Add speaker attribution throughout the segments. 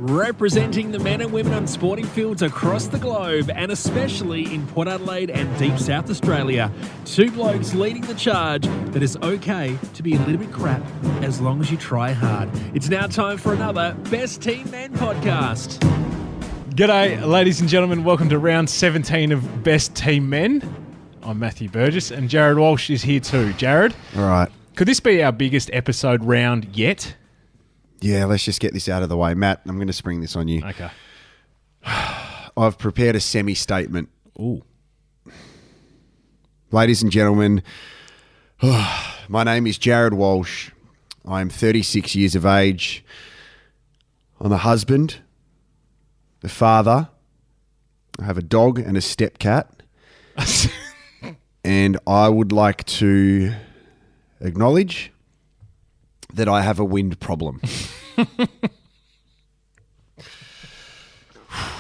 Speaker 1: Representing the men and women on sporting fields across the globe, and especially in Port Adelaide and deep South Australia. Two blokes leading the charge that it's okay to be a little bit crap as long as you try hard. It's now time for another Best Team Men podcast.
Speaker 2: G'day, ladies and gentlemen. Welcome to round 17 of Best Team Men. I'm Matthew Burgess, and Jared Walsh is here too. Jared?
Speaker 3: All right.
Speaker 2: Could this be our biggest episode round yet?
Speaker 3: Yeah, let's just get this out of the way. Matt, I'm going to spring this on you.
Speaker 2: Okay.
Speaker 3: I've prepared a semi-statement.
Speaker 2: Ooh.
Speaker 3: Ladies and gentlemen, my name is Jared Walsh. I'm 36 years of age. I'm a husband, a father. I have a dog and a stepcat. And I would like to acknowledge that I have a wind problem.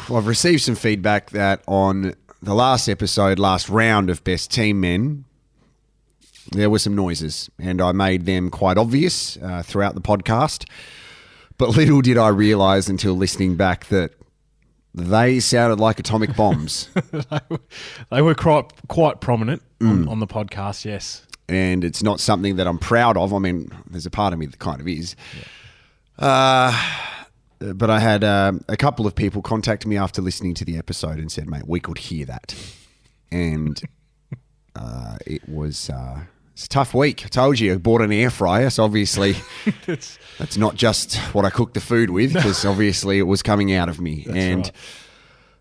Speaker 3: I've received some feedback that on the last round of Best Team Men, there were some noises, and I made them quite obvious throughout the podcast. But little did I realise until listening back that they sounded like atomic bombs.
Speaker 2: They were quite prominent on the podcast, yes.
Speaker 3: And it's not something that I'm proud of. I mean, there's a part of me that kind of is.
Speaker 2: Yeah.
Speaker 3: But I had a couple of people contact me after listening to the episode and said, mate, we could hear that. And it's a tough week. I told you, I bought an air fryer, so obviously that's not just what I cooked the food with, because obviously it was coming out of me.
Speaker 2: That's
Speaker 3: and
Speaker 2: right.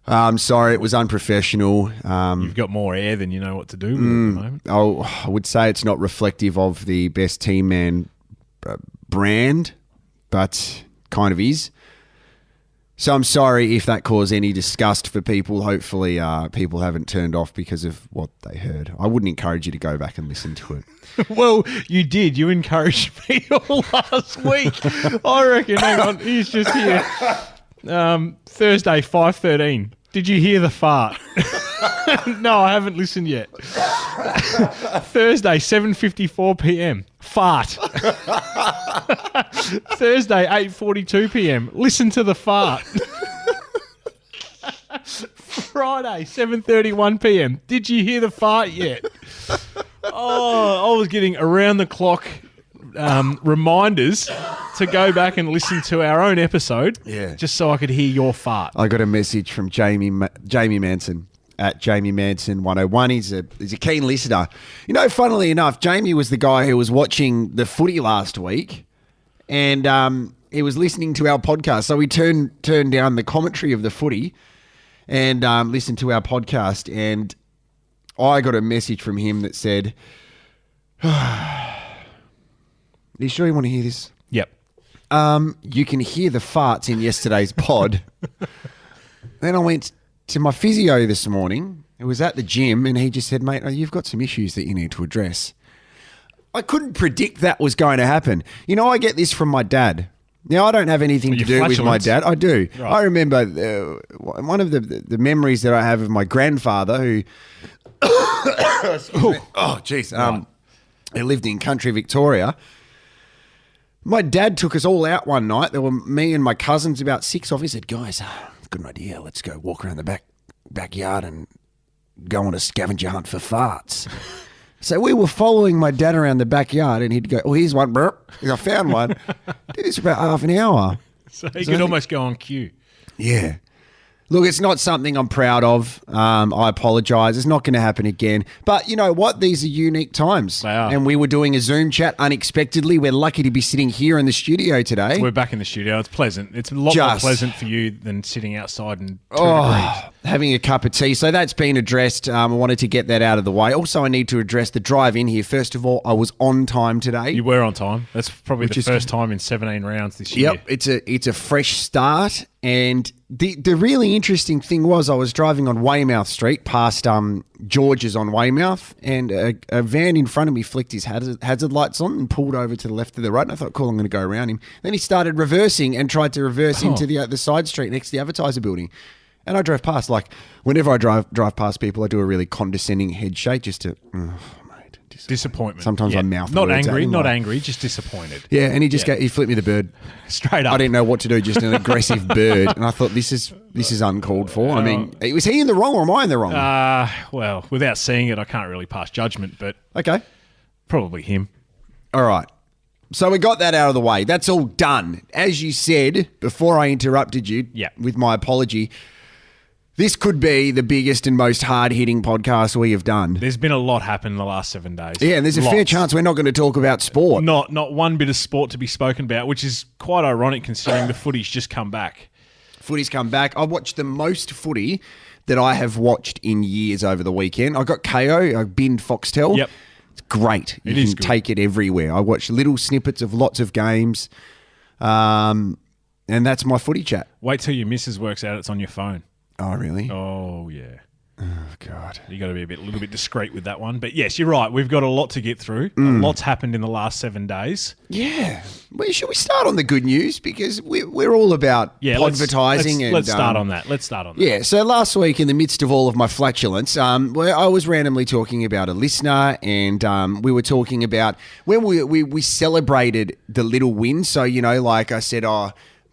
Speaker 3: I'm sorry, it was unprofessional.
Speaker 2: You've got more air than you know what to do with at the moment.
Speaker 3: I would say it's not reflective of the Best Team Man brand, but kind of is. So I'm sorry if that caused any disgust for people. Hopefully people haven't turned off because of what they heard. I wouldn't encourage you to go back and listen to it.
Speaker 2: Well, you did. You encouraged me all last week. I reckon. Hang on. He's just here. Thursday, 5:13. Did you hear the fart? No, I haven't listened yet. Thursday, 7:54 p.m. Fart. Thursday, 8:42 p.m. Listen to the fart. Friday, 7:31 p.m. Did you hear the fart yet? Oh, I was getting around the clock reminders to go back and listen to our own episode, just so I could hear your fart.
Speaker 3: I got a message from Jamie Manson at Jamie Manson 101. He's a keen listener. You know, funnily enough, Jamie was the guy who was watching the footy last week, and he was listening to our podcast. So we turned down the commentary of the footy and listened to our podcast, and I got a message from him that said, "Are you sure you want to hear this?"
Speaker 2: Yep.
Speaker 3: You can hear the farts in yesterday's pod. Then I went to my physio this morning. It was at the gym, and he just said, mate, you've got some issues that you need to address. I couldn't predict that was going to happen. You know, I get this from my dad. Now, I don't have anything to do with my dad. I do. Right. I remember one of the memories that I have of my grandfather who... oh, jeez. He lived in country Victoria. My dad took us all out one night. There were me and my cousins, about 6 of us. He said, guys, good idea. Let's go walk around the backyard and go on a scavenger hunt for farts. So we were following my dad around the backyard, and he'd go, oh, here's one. Burp. I found one. Did this for about half an hour.
Speaker 2: So he could almost go on cue.
Speaker 3: Yeah. Look, it's not something I'm proud of. I apologise. It's not going to happen again. But you know what? These are unique times.
Speaker 2: They are.
Speaker 3: And we were doing a Zoom chat unexpectedly. We're lucky to be sitting here in the studio today.
Speaker 2: We're back in the studio. It's pleasant. It's a lot more pleasant for you than sitting outside in 2 degrees.
Speaker 3: Having a cup of tea. So that's been addressed. I wanted to get that out of the way. Also, I need to address the drive in here. First of all, I was on time today.
Speaker 2: You were on time. That's probably the first time in 17 rounds this year.
Speaker 3: Yep. It's a fresh start. And the really interesting thing was I was driving on Weymouth Street past George's on Weymouth, and a van in front of me flicked his hazard lights on and pulled over to the left of the road. And I thought, cool, I'm going to go around him. Then he started reversing and tried to reverse into the side street next to the advertiser building. And I drove past. Like, whenever I drive past people, I do a really condescending head shake just to, oh, mate.
Speaker 2: Disappointment.
Speaker 3: Sometimes
Speaker 2: Yeah.
Speaker 3: I mouth
Speaker 2: Not
Speaker 3: words at
Speaker 2: angry,
Speaker 3: him,
Speaker 2: not
Speaker 3: like-
Speaker 2: angry, just disappointed.
Speaker 3: Yeah, and he flipped me the bird.
Speaker 2: Straight up.
Speaker 3: I didn't know what to do, just an aggressive bird, and I thought this is uncalled for. I mean, was he in the wrong or am I in the wrong?
Speaker 2: Well, without seeing it, I can't really pass judgment, but
Speaker 3: Okay,
Speaker 2: probably him.
Speaker 3: all right. So we got that out of the way. That's all done. As you said before, I interrupted you.
Speaker 2: Yeah.
Speaker 3: With my apology. This could be the biggest and most hard-hitting podcast we have done.
Speaker 2: There's been a lot happen in the last 7 days.
Speaker 3: Yeah, and there's a fair chance we're not going to talk about sport.
Speaker 2: Not one bit of sport to be spoken about, which is quite ironic considering the footy's just come back.
Speaker 3: Footy's come back. I watched the most footy that I have watched in years over the weekend. I got KO. I binned Foxtel.
Speaker 2: Yep.
Speaker 3: It's great. You
Speaker 2: is
Speaker 3: can
Speaker 2: good.
Speaker 3: take it everywhere. I watched little snippets of lots of games. And that's my footy chat.
Speaker 2: Wait till your missus works out it's on your phone.
Speaker 3: Oh, really?
Speaker 2: Oh, yeah.
Speaker 3: Oh, God.
Speaker 2: You got to be a little bit discreet with that one. But yes, you're right. We've got a lot to get through. A lot's happened in the last 7 days.
Speaker 3: Yeah. Well, should we start on the good news? Because we're all about advertising.
Speaker 2: Let's start on that. Let's start on that.
Speaker 3: Yeah, so last week, in the midst of all of my flatulence, where I was randomly talking about a listener, and we were talking about when we celebrated the little wins. So, like I said,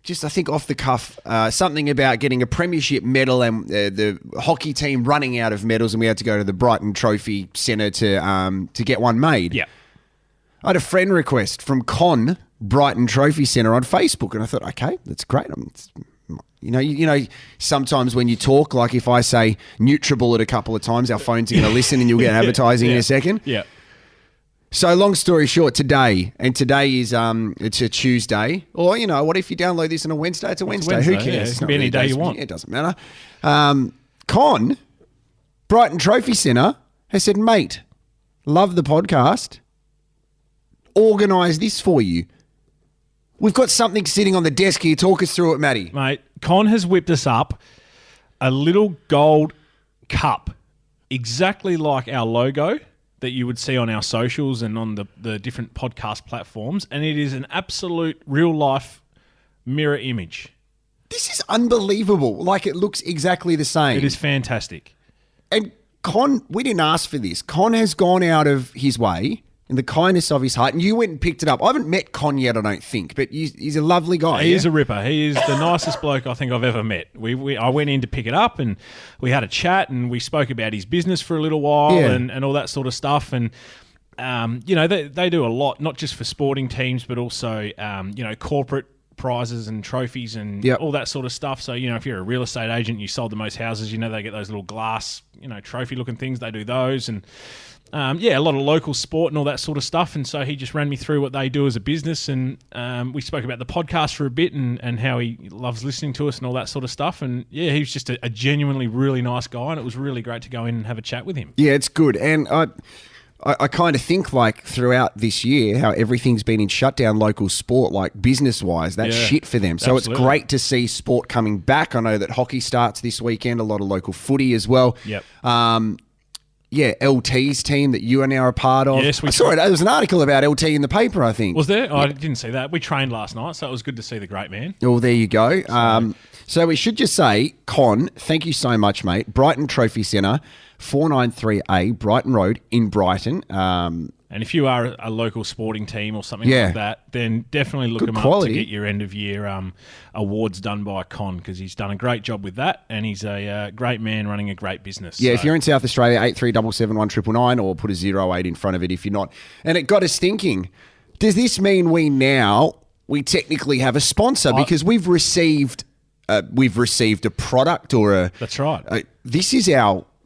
Speaker 3: just I think off the cuff, something about getting a premiership medal and the hockey team running out of medals, and we had to go to the Brighton Trophy Centre to get one made.
Speaker 2: Yeah.
Speaker 3: I had a friend request from Con Brighton Trophy Centre on Facebook, and I thought, okay, that's great. Sometimes when you talk, like if I say Nutribullet a couple of times, our phones are going to listen, and you'll get advertising in a second.
Speaker 2: Yeah.
Speaker 3: So long story short, today is it's a Tuesday, or what if you download this on a Wednesday? It's a Wednesday. Who
Speaker 2: Wednesday,
Speaker 3: cares?
Speaker 2: yeah. It
Speaker 3: It's
Speaker 2: can
Speaker 3: not
Speaker 2: be any day you
Speaker 3: days-
Speaker 2: want.
Speaker 3: It doesn't matter. Con Brighton Trophy Centre has said, mate, love the podcast. Organise this for you. We've got something sitting on the desk here. Talk us through it, Matty.
Speaker 2: Mate, Con has whipped us up a little gold cup, exactly like our logo that you would see on our socials and on the different podcast platforms. And it is an absolute real-life mirror image.
Speaker 3: This is unbelievable. Like, it looks exactly the same.
Speaker 2: It is fantastic.
Speaker 3: And Con, we didn't ask for this. Con has gone out of his way in the kindness of his heart, and you went and picked it up. I haven't met Con yet, I don't think, but he's a lovely guy.
Speaker 2: He is a ripper. He is the nicest bloke I think I've ever met. I went in to pick it up, and we had a chat, and we spoke about his business for a little while,
Speaker 3: Yeah.
Speaker 2: and all that sort of stuff. And they do a lot, not just for sporting teams, but also corporate prizes and trophies and
Speaker 3: Yep.
Speaker 2: all that sort of stuff. So, if you're a real estate agent, you sold the most houses, they get those little glass, trophy looking things. They do those. And a lot of local sport and all that sort of stuff. And so he just ran me through what they do as a business. And we spoke about the podcast for a bit and how he loves listening to us and all that sort of stuff. And yeah, he was just a genuinely really nice guy. And it was really great to go in and have a chat with him.
Speaker 3: Yeah, it's good. And I kind of think, like, throughout this year, how everything's been in shutdown local sport, like business-wise. That's
Speaker 2: Yeah,
Speaker 3: shit for them. So
Speaker 2: absolutely.
Speaker 3: it's great to see sport coming back. I know that hockey starts this weekend, a lot of local footy as well.
Speaker 2: Yep.
Speaker 3: LT's team that you are now a part of.
Speaker 2: Yes, we
Speaker 3: I saw it. There was an article about LT in the paper, I think.
Speaker 2: Was there? Oh, I didn't see that. We trained last night, so it was good to see the great man.
Speaker 3: Oh, there you go. So we should just say, Con, thank you so much, mate. Brighton Trophy Centre, 493A, Brighton Road in Brighton.
Speaker 2: And if you are a local sporting team or something
Speaker 3: Yeah.
Speaker 2: like that, then definitely look
Speaker 3: Good
Speaker 2: him
Speaker 3: quality.
Speaker 2: up to get your end of year awards done by Con, because he's done a great job with that, and he's a great man running a great business.
Speaker 3: Yeah,
Speaker 2: So-
Speaker 3: if you're in South Australia, 83771999, or put a 08 in front of it if you're not. And it got us thinking, does this mean we technically have a sponsor? Because we've received a product or a...
Speaker 2: That's right.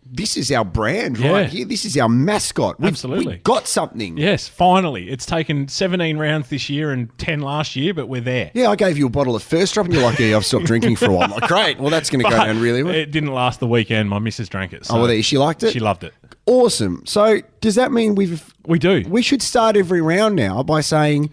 Speaker 3: This is our brand
Speaker 2: Yeah.
Speaker 3: right here. This is our mascot.
Speaker 2: Absolutely.
Speaker 3: We've got something.
Speaker 2: Yes, finally. It's taken 17 rounds this year and 10 last year, but we're there.
Speaker 3: Yeah, I gave you a bottle of First Drop, and you're like, yeah, I've stopped drinking for a while. I'm like, great. Well, that's going to go down really well.
Speaker 2: It didn't last the weekend. My missus drank it. So
Speaker 3: Oh, well, she liked it?
Speaker 2: She loved it.
Speaker 3: Awesome. So does that mean
Speaker 2: We do.
Speaker 3: we should start every round now by saying,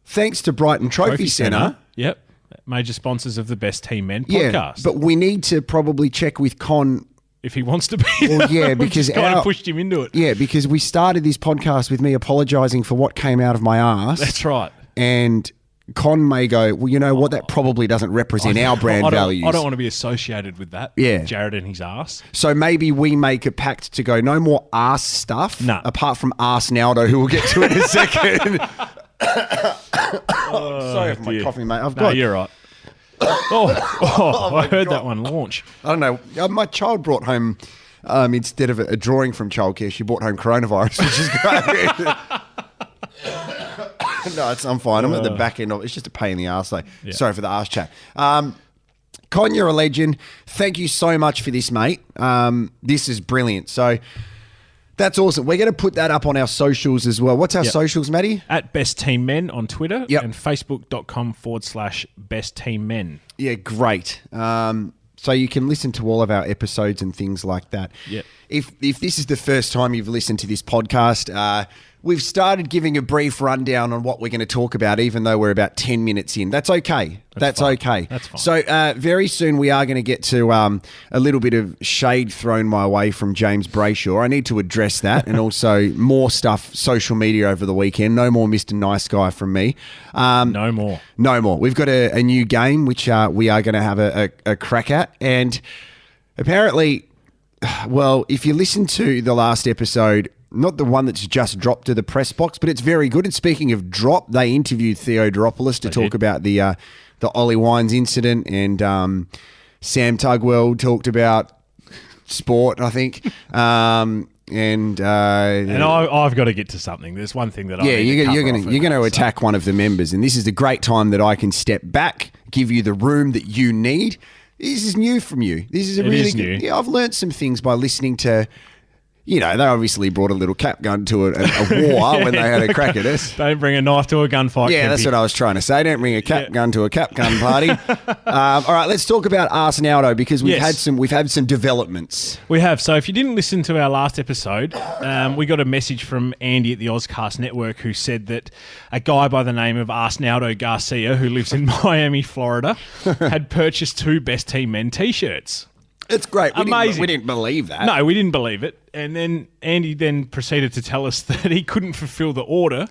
Speaker 3: thanks to Brighton Trophy Centre.
Speaker 2: Yep. Major sponsors of the Best Team Men
Speaker 3: Yeah,
Speaker 2: podcast.
Speaker 3: but we need to probably check with Con.
Speaker 2: if he wants to be.
Speaker 3: Well, yeah,
Speaker 2: We've
Speaker 3: because
Speaker 2: just kind of pushed him into it.
Speaker 3: Yeah, because we started this podcast with me apologising for what came out of my ass.
Speaker 2: That's right.
Speaker 3: And Con may go, well, you know what? That probably doesn't represent our brand values.
Speaker 2: I don't want to be associated with that.
Speaker 3: Yeah.
Speaker 2: Jared and his ass.
Speaker 3: So maybe we make a pact to go no more arse stuff.
Speaker 2: No.
Speaker 3: Apart from Arsenaldo, who we'll get to in a second. Sorry for my
Speaker 2: dear.
Speaker 3: coughing, mate.
Speaker 2: No, you're right. I heard that one launch.
Speaker 3: I don't know. My child brought home, instead of a drawing from childcare, she brought home coronavirus, which is great. No, I'm fine. I'm at the back end of it. It's just a pain in the arse, though.
Speaker 2: Yeah.
Speaker 3: Sorry for the arse chat. Con, you're a legend. Thank you so much for this, mate. This is brilliant. So that's awesome. We're going to put that up on our socials as well. What's our socials, Matty?
Speaker 2: At Best Team Men on Twitter
Speaker 3: Yep.
Speaker 2: and Facebook.com/Best Team Men.
Speaker 3: Yeah, great. So you can listen to all of our episodes and things like that.
Speaker 2: Yep.
Speaker 3: If this is the first time you've listened to this podcast, we've started giving a brief rundown on what we're going to talk about, even though we're about 10 minutes in. That's okay. That's
Speaker 2: fine.
Speaker 3: okay.
Speaker 2: That's fine.
Speaker 3: So very soon we are going to get to a little bit of shade thrown my way from James Brayshaw. I need to address that, and also more stuff, social media over the weekend. No more Mr. Nice Guy from me.
Speaker 2: No more.
Speaker 3: No more. We've got a new game which we are going to have a crack at, and apparently, well, if you listen to the last episode, not the one that's just dropped to the press box, but it's very good. And speaking of drop, they interviewed Theo Doropoulos to talk about the Ollie Wines incident, and Sam Tugwell talked about sport, I think. And
Speaker 2: I've got to get to something. There's one thing that
Speaker 3: you're going to attack one of the members, and this is a great time that I can step back, give you the room that you need. This is new from you. This is really
Speaker 2: new.
Speaker 3: good. Yeah, I've learned some things by listening to. You know, they obviously brought a little cap gun to a war when they had a crack at us.
Speaker 2: Don't bring a knife to a gunfight.
Speaker 3: Yeah,
Speaker 2: Kempy.
Speaker 3: that's what I was trying to say. Don't bring a cap gun to a cap gun party. All right, let's talk about Arsenaldo, because we've had some developments.
Speaker 2: We have. So if you didn't listen to our last episode, we got a message from Andy at the Ozcast Network who said that a guy by the name of Arsenaldo Garcia, who lives in Miami, Florida, had purchased 2 Best Team Men T-shirts.
Speaker 3: It's great.
Speaker 2: Amazing.
Speaker 3: We didn't believe that.
Speaker 2: No, we didn't believe it. And then Andy then proceeded to tell us that he couldn't fulfill the order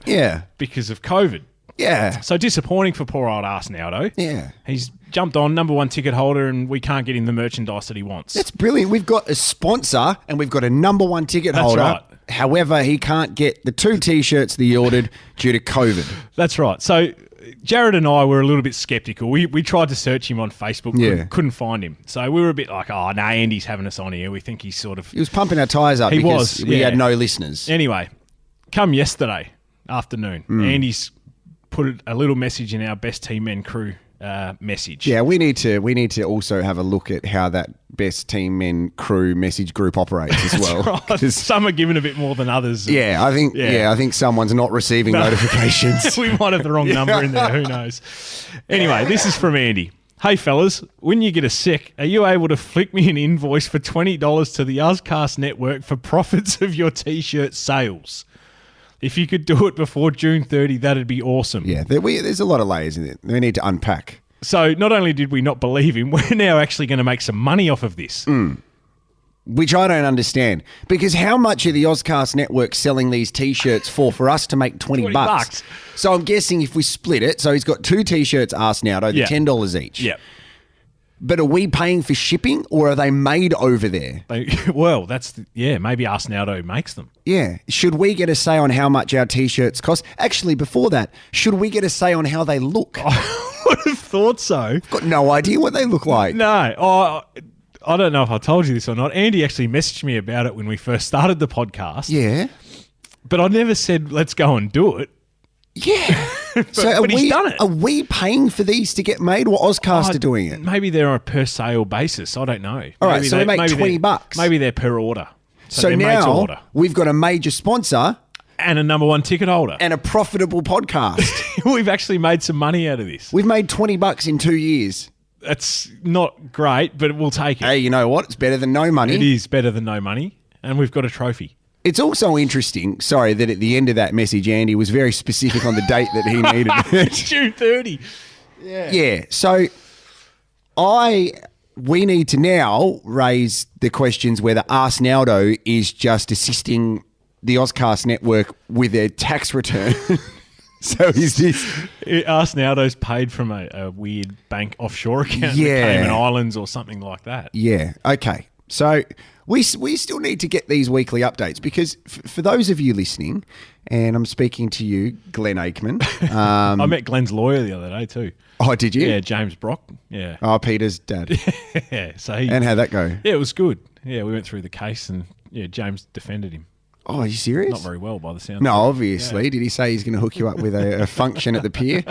Speaker 2: because of COVID.
Speaker 3: Yeah.
Speaker 2: So disappointing for poor old Arsenaldo.
Speaker 3: Yeah.
Speaker 2: He's jumped on, number 1 ticket holder, and we can't get him the merchandise that he wants.
Speaker 3: That's brilliant. We've got a sponsor and we've got a number 1 ticket holder.
Speaker 2: Right.
Speaker 3: However, he can't get the 2 T-shirts that he ordered due to COVID.
Speaker 2: That's right. So Jared and I were a little bit sceptical. We tried to search him on Facebook, couldn't find him. So we were a bit like, oh, no, Andy's having us on here. We think he's sort of...
Speaker 3: He was pumping our tyres up because we had no listeners.
Speaker 2: Anyway, come yesterday afternoon, Andy's put a little message in our Best Team Men crew message.
Speaker 3: Yeah, we need to also have a look at how that Best Team Men crew message group operates as well.
Speaker 2: Right. Some are given a bit more than others.
Speaker 3: Yeah, I think someone's not receiving notifications.
Speaker 2: We might have the wrong number in there. Who knows? Anyway, this is from Andy. Hey, fellas, when you get a sec, are you able to flick me an invoice for $20 to the Ozcast Network for profits of your T-shirt sales? If you could do it before June 30, that'd be awesome.
Speaker 3: Yeah, there's a lot of layers in it. We need to unpack.
Speaker 2: So not only did we not believe him, we're now actually going to make some money off of this.
Speaker 3: Which I don't understand. Because how much are the Ozcast Network selling these T-shirts for us to make 20 bucks? So I'm guessing if we split it, so he's got 2 T-shirts Arsenaldo, they're $10 each.
Speaker 2: Yeah.
Speaker 3: But are we paying for shipping, or are they made over there?
Speaker 2: Well, maybe Arsenaldo makes them.
Speaker 3: Yeah. Should we get a say on how much our T-shirts cost? Actually, before that, should we get a say on how they look?
Speaker 2: I would have thought so.
Speaker 3: I've got no idea what they look like.
Speaker 2: No. I don't know if I told you this or not. Andy actually messaged me about it when we first started the podcast.
Speaker 3: Yeah.
Speaker 2: But I never said, let's go and do it.
Speaker 3: Yeah.
Speaker 2: but he's done it.
Speaker 3: Are we paying for these to get made, or Ozcast are doing it?
Speaker 2: Maybe they're on a per sale basis. I don't know.
Speaker 3: All right, so we make 20 bucks.
Speaker 2: Maybe they're per order.
Speaker 3: So now we've got a major sponsor.
Speaker 2: And a number 1 ticket holder.
Speaker 3: And a profitable podcast.
Speaker 2: We've actually made some money out of this.
Speaker 3: We've made $20 in 2 years.
Speaker 2: That's not great, but we'll take it.
Speaker 3: Hey, you know what? It's better than no money.
Speaker 2: It is better than no money. And we've got a trophy.
Speaker 3: It's also interesting, that at the end of that message, Andy was very specific on the date that he needed it.
Speaker 2: June 30. Yeah.
Speaker 3: Yeah. So we need to now raise the questions whether Arsenaldo is just assisting the Ozcast Network with their tax return So is this?
Speaker 2: Arsenaldo's paid from a weird bank offshore account in the Cayman Islands or something like that.
Speaker 3: Yeah. Okay. So we still need to get these weekly updates because for those of you listening, and I'm speaking to you, Glenn Aikman.
Speaker 2: I met Glenn's lawyer the other day too.
Speaker 3: Oh, did you?
Speaker 2: Yeah, James Brock. Yeah.
Speaker 3: Oh, Peter's dad.
Speaker 2: Yeah. So
Speaker 3: and how'd that go?
Speaker 2: Yeah, it was good. Yeah, we went through the case and James defended him.
Speaker 3: Oh, are you serious?
Speaker 2: Not very well by the sound.
Speaker 3: No, obviously. Yeah. Did he say he's going to hook you up with a function at the pier?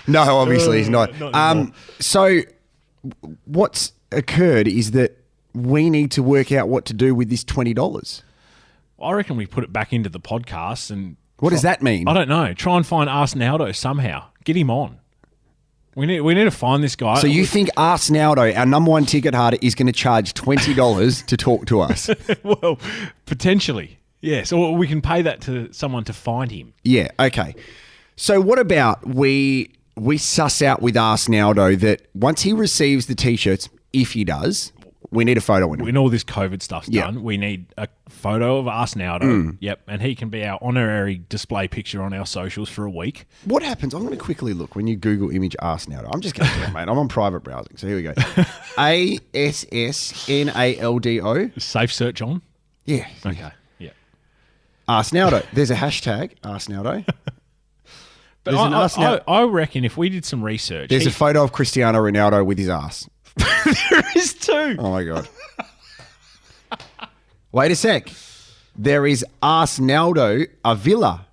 Speaker 3: No, obviously he's not. So what's occurred is that we need to work out what to do with this $20.
Speaker 2: I reckon we put it back into the podcast and...
Speaker 3: What does that mean?
Speaker 2: I don't know. Try and find Arsenaldo somehow. Get him on. We need to find this guy.
Speaker 3: So you think Arsenaldo, our number one ticket holder, is going to charge $20 to talk to us?
Speaker 2: Well, potentially, yes. Or we can pay that to someone to find him.
Speaker 3: Yeah, okay. So what about we suss out with Arsenaldo that once he receives the T-shirts, if he does... We need a photo with him.
Speaker 2: When all this COVID stuff's done, we need a photo of Arsenaldo. Yep, and he can be our honorary display picture on our socials for a week.
Speaker 3: What happens? I'm going to quickly look when you Google image Arsenaldo. I'm just going to do it, mate. I'm on private browsing, so here we go. Arsenaldo.
Speaker 2: Safe search on?
Speaker 3: Yeah.
Speaker 2: Okay, yeah.
Speaker 3: Arsenaldo. There's a hashtag, Arsenaldo.
Speaker 2: But I reckon if we did some research...
Speaker 3: There's a photo of Cristiano Ronaldo with his ass.
Speaker 2: There is too.
Speaker 3: Oh, my God. Wait a sec. There is Arsenaldo Avila.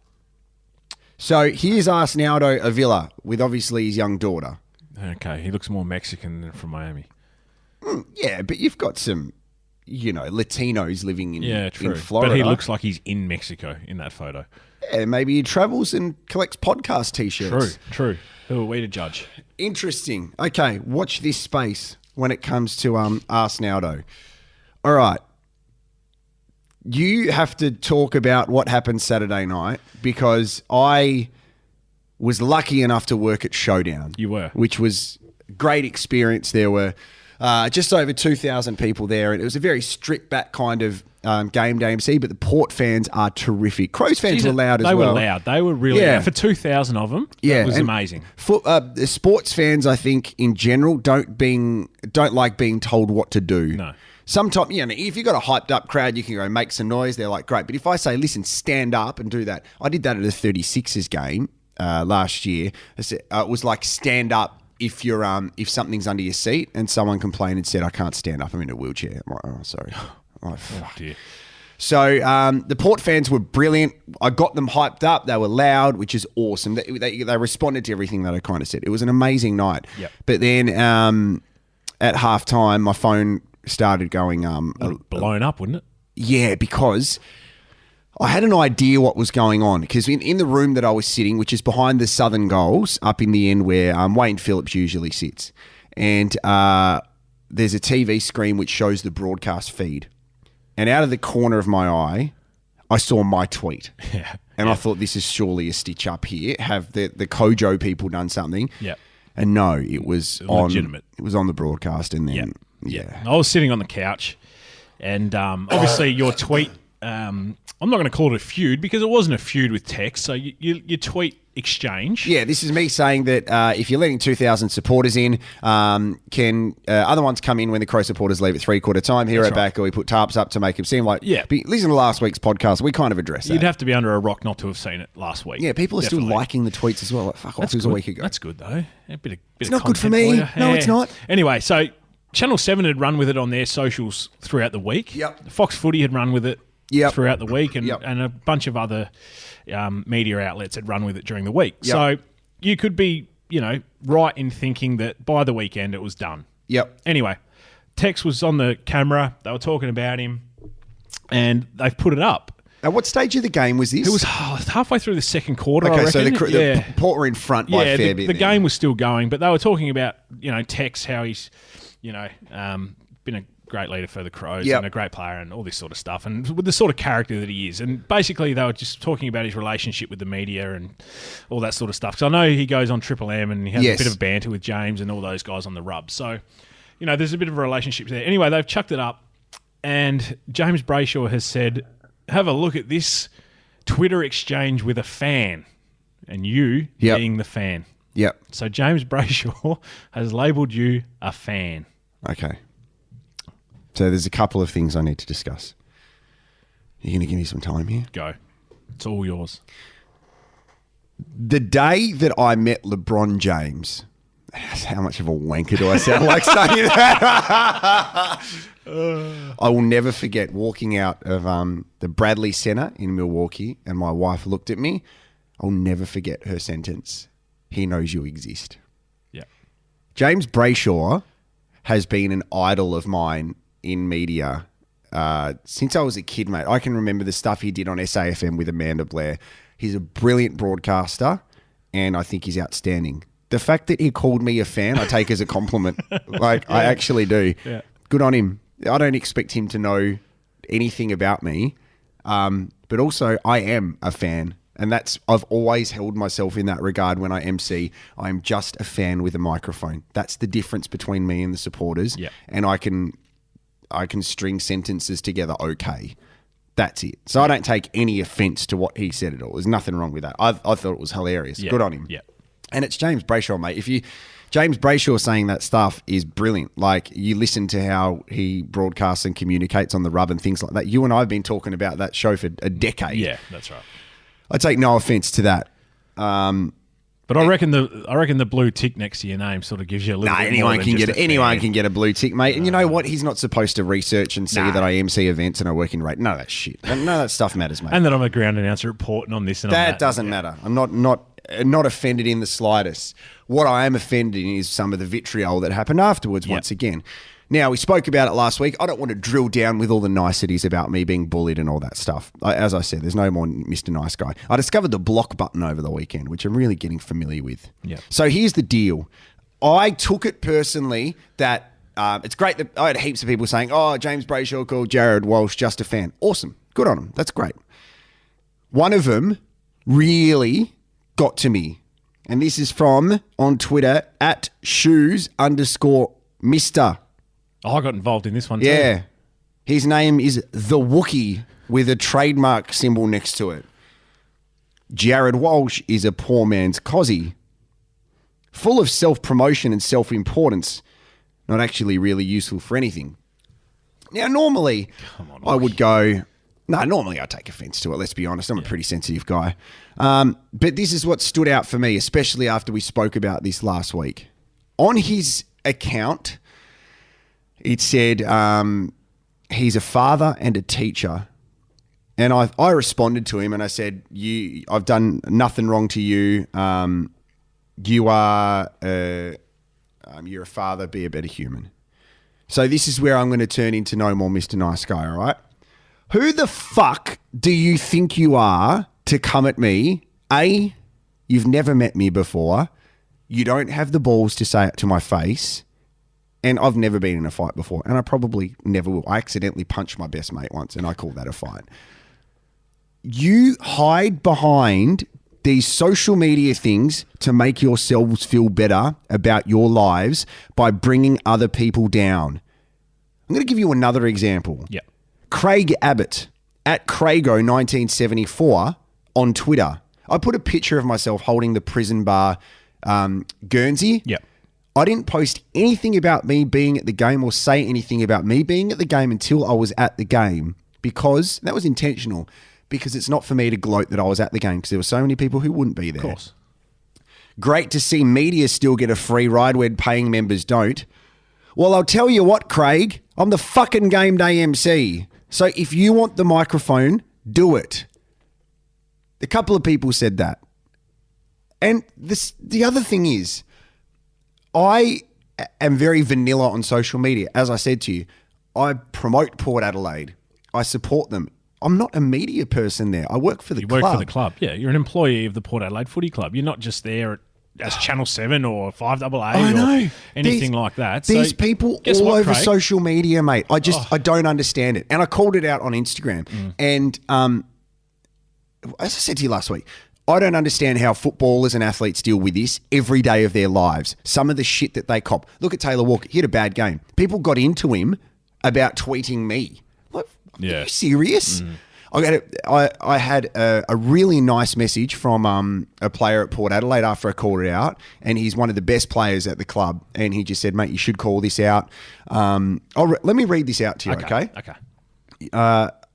Speaker 3: So here's Arsenaldo Avila with obviously his young daughter.
Speaker 2: Okay, he looks more Mexican than from Miami.
Speaker 3: Yeah, but you've got some, Latinos living in Florida.
Speaker 2: But he looks like he's in Mexico in that photo.
Speaker 3: Yeah, maybe he travels and collects podcast T-shirts.
Speaker 2: True. Who are we to judge?
Speaker 3: Interesting. Okay, watch this space when it comes to Arsenaldo. All right. You have to talk about what happened Saturday night because I was lucky enough to work at Showdown.
Speaker 2: You were.
Speaker 3: Which was a great experience. There were just over 2,000 people there, and it was a very stripped back kind of game day MC, but the Port fans are terrific. Crows fans were loud as well.
Speaker 2: They were loud. They were really loud. For 2,000 of them, it was amazing.
Speaker 3: The sports fans, I think, in general, don't like being told what to do.
Speaker 2: No.
Speaker 3: Sometimes, if you've got a hyped up crowd, you can go make some noise. They're like, great. But if I say, listen, stand up and do that. I did that at a 36ers game last year. It was like stand up if if something's under your seat, and someone complained and said, I can't stand up. I'm in a wheelchair. I'm like, oh, sorry. Oh,
Speaker 2: dear.
Speaker 3: So the Port fans were brilliant. I got them hyped up. They were loud, which is awesome. They responded to everything that I kind of said. It was an amazing night.
Speaker 2: Yep.
Speaker 3: But then at halftime, my phone started going...
Speaker 2: blown up, wouldn't it?
Speaker 3: Yeah, because I had an idea what was going on. Because in the room that I was sitting, which is behind the Southern Goals, up in the end where Wayne Phillips usually sits, and there's a TV screen which shows the broadcast feed. And out of the corner of my eye, I saw my tweet.
Speaker 2: Yeah.
Speaker 3: And I thought, this is surely a stitch up here. Have the Kojo people done something?
Speaker 2: Yeah.
Speaker 3: And no, it was
Speaker 2: legitimate.
Speaker 3: It was on the broadcast. And then,
Speaker 2: I was sitting on the couch and obviously your tweet, I'm not going to call it a feud because it wasn't a feud with Tex. So your tweet exchange.
Speaker 3: Yeah, this is me saying that if you're letting 2,000 supporters in, can other ones come in when the Crow supporters leave at three-quarter time? Hero back, or we put tarps up to make it seem like...
Speaker 2: Yeah.
Speaker 3: Listen to last week's podcast. We kind of addressed that.
Speaker 2: You'd have to be under a rock not to have seen it last week.
Speaker 3: Yeah, people are still liking the tweets as well. Like, fuck off, it was a week ago.
Speaker 2: That's good, though.
Speaker 3: It's not good for me. No, it's not.
Speaker 2: Anyway, so Channel 7 had run with it on their socials throughout the week.
Speaker 3: Yep.
Speaker 2: Fox Footy had run with it throughout the week, and a bunch of other media outlets had run with it during the week.
Speaker 3: Yep.
Speaker 2: So you could be, right in thinking that by the weekend it was done.
Speaker 3: Yep.
Speaker 2: Anyway, Tex was on the camera. They were talking about him, and they've put it up.
Speaker 3: At what stage of the game was this?
Speaker 2: It was halfway through the second quarter,
Speaker 3: okay,
Speaker 2: I reckon.
Speaker 3: So the Port were in front by a fair bit.
Speaker 2: The game was still going, but they were talking about, Tex, how he's, been a great leader for the Crows and a great player and all this sort of stuff, and with the sort of character that he is. And basically they were just talking about his relationship with the media and all that sort of stuff. So I know he goes on Triple M and he has a bit of banter with James and all those guys on the rub. So, there's a bit of a relationship there. Anyway, they've chucked it up, and James Brayshaw has said, have a look at this Twitter exchange with a fan. and you
Speaker 3: Yep.
Speaker 2: being the fan.
Speaker 3: Yep.
Speaker 2: So James Brayshaw has labelled you a fan.
Speaker 3: Okay. So there's a couple of things I need to discuss. You're going to give me some time here?
Speaker 2: Go. It's all yours.
Speaker 3: The day that I met LeBron James, how much of a wanker do I sound like saying that? I will never forget walking out of the Bradley Center in Milwaukee, and my wife looked at me. I'll never forget her sentence. He knows you exist.
Speaker 2: Yeah.
Speaker 3: James Brayshaw has been an idol of mine in media since I was a kid, mate. I can remember the stuff he did on SAFM with Amanda Blair. He's a brilliant broadcaster, and I think he's outstanding. The fact that he called me a fan, I take as a compliment. Like, I actually do.
Speaker 2: Yeah.
Speaker 3: Good on him. I don't expect him to know anything about me, but also I am a fan. And I've always held myself in that regard when I MC. I'm just a fan with a microphone. That's the difference between me and the supporters.
Speaker 2: Yeah.
Speaker 3: And I can string sentences together okay. That's it. So I don't take any offence to what he said at all. There's nothing wrong with that. I thought it was hilarious.
Speaker 2: Yeah.
Speaker 3: Good on him.
Speaker 2: Yeah.
Speaker 3: And it's James Brayshaw, mate. James Brayshaw saying that stuff is brilliant. Like, you listen to how he broadcasts and communicates on the rub and things like that. You and I have been talking about that show for a decade.
Speaker 2: Yeah, that's right.
Speaker 3: I take no offence to that.
Speaker 2: But I reckon the blue tick next to your name sort of gives you a little bit
Speaker 3: anyone
Speaker 2: more
Speaker 3: can
Speaker 2: than
Speaker 3: get
Speaker 2: just
Speaker 3: it.
Speaker 2: a
Speaker 3: Anyone
Speaker 2: fan.
Speaker 3: can get a blue tick, mate. And you know what? He's not supposed to research and see that I MC events and I work in rate. None of that shit. None of that stuff matters, mate.
Speaker 2: And that I'm a ground announcer reporting on this and on
Speaker 3: That
Speaker 2: that.
Speaker 3: doesn't matter. I'm not offended in the slightest. What I am offended in is some of the vitriol that happened afterwards.
Speaker 2: Yep.
Speaker 3: Once again. Now, we spoke about it last week. I don't want to drill down with all the niceties about me being bullied and all that stuff. As I said, there's no more Mr. Nice Guy. I discovered the block button over the weekend, which I'm really getting familiar with.
Speaker 2: Yeah.
Speaker 3: So here's the deal. I took it personally that it's great that I had heaps of people saying, oh, James Brayshaw called Jared Walsh just a fan. Awesome. Good on him. That's great. One of them really got to me. And this is from, on Twitter, @shoes_Mr.
Speaker 2: Oh, I got involved in this one too.
Speaker 3: Yeah. His name is The Wookie with a trademark symbol next to it. Jared Walsh is a poor man's Cozzy. Full of self-promotion and self-importance. Not actually really useful for anything. Now, normally, I would go... No, normally I take offence to it, let's be honest. I'm a pretty sensitive guy. But this is what stood out for me, especially after we spoke about this last week. On his account... It said he's a father and a teacher. And I responded to him and I said, I've done nothing wrong to you. You're a father, be a better human. So this is where I'm going to turn into no more Mr. Nice Guy, all right? Who the fuck do you think you are to come at me? A, you've never met me before. You don't have the balls to say it to my face. And I've never been in a fight before, and I probably never will. I accidentally punched my best mate once, and I call that a fight. You hide behind these social media things to make yourselves feel better about your lives by bringing other people down. I'm going to give you another example.
Speaker 2: Yeah.
Speaker 3: Craig Abbott, @Craigo1974 on Twitter. I put a picture of myself holding the prison bar Guernsey.
Speaker 2: Yeah.
Speaker 3: I didn't post anything about me being at the game or say anything about me being at the game until I was at the game, because that was intentional, because it's not for me to gloat that I was at the game, because there were so many people who wouldn't be there.
Speaker 2: Of course.
Speaker 3: Great to see media still get a free ride when paying members don't. Well, I'll tell you what, Craig, I'm the fucking game day MC. So if you want the microphone, do it. A couple of people said that. And the other thing is, I am very vanilla on social media. As I said to you, I promote Port Adelaide. I support them. I'm not a media person there. I work for the club.
Speaker 2: You work for the club. Yeah, you're an employee of the Port Adelaide Footy Club. You're not just there as Channel 7 or 5AA
Speaker 3: I know.
Speaker 2: or anything like that.
Speaker 3: These
Speaker 2: So,
Speaker 3: people
Speaker 2: guess
Speaker 3: all
Speaker 2: what,
Speaker 3: over
Speaker 2: Craig?
Speaker 3: social media, mate. I don't understand it. And I called it out on Instagram. And as I said to you last week, I don't understand how footballers and athletes deal with this every day of their lives. Some of the shit that they cop. Look at Taylor Walker. He had a bad game. People got into him about tweeting me. Like, are
Speaker 2: Yeah.
Speaker 3: you serious? I had a really nice message from a player at Port Adelaide after I called it out, and he's one of the best players at the club, and he just said, "Mate, you should call this out." Let me read this out to you, okay?
Speaker 2: Okay.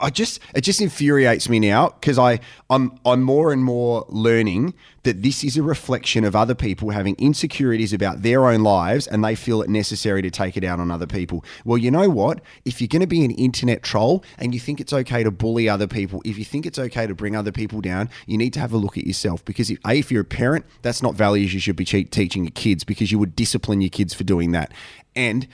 Speaker 3: It just infuriates me now because I'm more and more learning that this is a reflection of other people having insecurities about their own lives and they feel it necessary to take it out on other people. Well, you know what? If you're going to be an internet troll and you think it's okay to bully other people, if you think it's okay to bring other people down, you need to have a look at yourself because if you're a parent, that's not values you should be teaching your kids because you would discipline your kids for doing that. And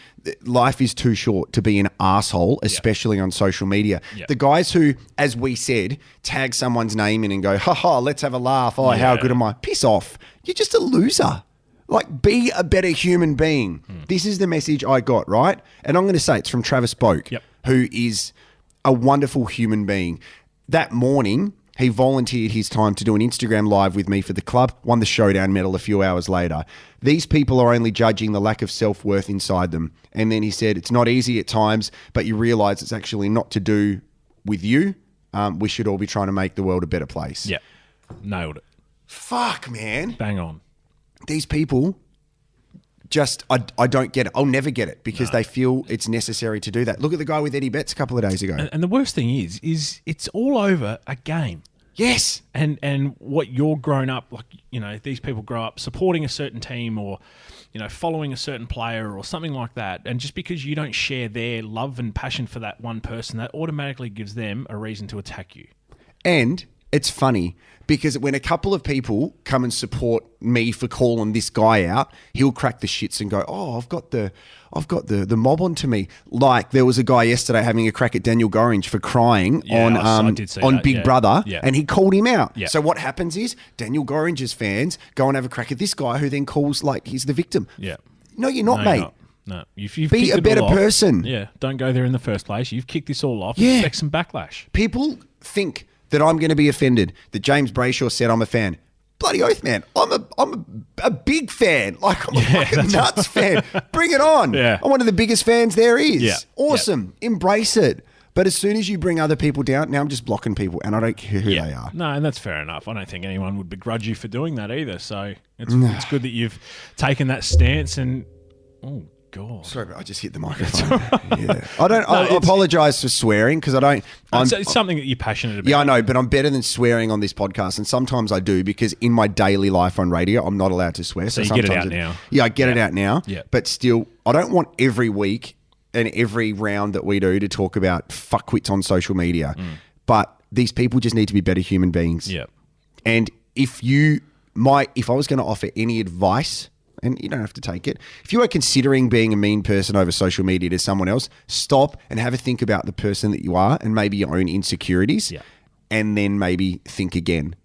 Speaker 3: life is too short to be an asshole, especially on social media.
Speaker 2: Yep.
Speaker 3: The guys who, as we said, tag someone's name in and go, ha, let's have a laugh. Oh, how good am I? Piss off. You're just a loser. Like, be a better human being. This is the message I got, right? And I'm going to say it's from Travis Boak, who is a wonderful human being. That morning, he volunteered his time to do an Instagram live with me for the club, won the showdown medal a few hours later. These people are only judging the lack of self-worth inside them. And then he said, it's not easy at times, but you realize it's actually not to do with you. We should all be trying to make the world a better place.
Speaker 2: Yeah. Nailed it.
Speaker 3: Fuck, man.
Speaker 2: Bang on.
Speaker 3: These people just, I don't get it. I'll never get it because they feel it's necessary to do that. Look at the guy with Eddie Betts a couple of days ago.
Speaker 2: And the worst thing is it's all over a game.
Speaker 3: Yes.
Speaker 2: And what you're grown up, like, you know, these people grow up supporting a certain team or, you know, following a certain player or something like that. And just because you don't share their love and passion for that one person, that automatically gives them a reason to attack you.
Speaker 3: And it's funny because when a couple of people come and support me for calling this guy out, he'll crack the shits and go, "Oh, I've got the mob onto me." Like there was a guy yesterday having a crack at Daniel Gorringe for crying on Big Brother, and he called him out.
Speaker 2: Yeah.
Speaker 3: So what happens is Daniel Gorringe's fans go and have a crack at this guy who then calls like he's the victim.
Speaker 2: Yeah.
Speaker 3: No, you're not, mate.
Speaker 2: No, you've
Speaker 3: Be
Speaker 2: kicked
Speaker 3: a better person.
Speaker 2: Yeah, don't go there in the first place. You've kicked this all off.
Speaker 3: Yeah.
Speaker 2: Expect some backlash.
Speaker 3: People think that I'm going to be offended that James Brayshaw said I'm a fan. Bloody oath, man. I'm a big fan. Like, I'm a fucking nuts fan. Bring it on.
Speaker 2: Yeah.
Speaker 3: I'm one of the biggest fans there is.
Speaker 2: Yeah.
Speaker 3: Awesome. Yeah. Embrace it. But as soon as you bring other people down, now I'm just blocking people and I don't care who they are.
Speaker 2: No, and that's fair enough. I don't think anyone would begrudge you for doing that either. So it's good that you've taken that stance and, oh, God.
Speaker 3: Sorry, but I just hit the microphone. Yeah. I apologise for swearing because I don't.
Speaker 2: It's something that you're passionate about.
Speaker 3: Yeah, I know, but I'm better than swearing on this podcast, and sometimes I do because in my daily life on radio, I'm not allowed to swear.
Speaker 2: So you get it out now.
Speaker 3: Yeah, I get it out now.
Speaker 2: Yeah.
Speaker 3: But still, I don't want every week and every round that we do to talk about fuckwits on social media. But these people just need to be better human beings.
Speaker 2: Yeah.
Speaker 3: And if I was going to offer any advice, and you don't have to take it. If you are considering being a mean person over social media to someone else, stop and have a think about the person that you are and maybe your own insecurities.
Speaker 2: Yeah.
Speaker 3: And then maybe think again.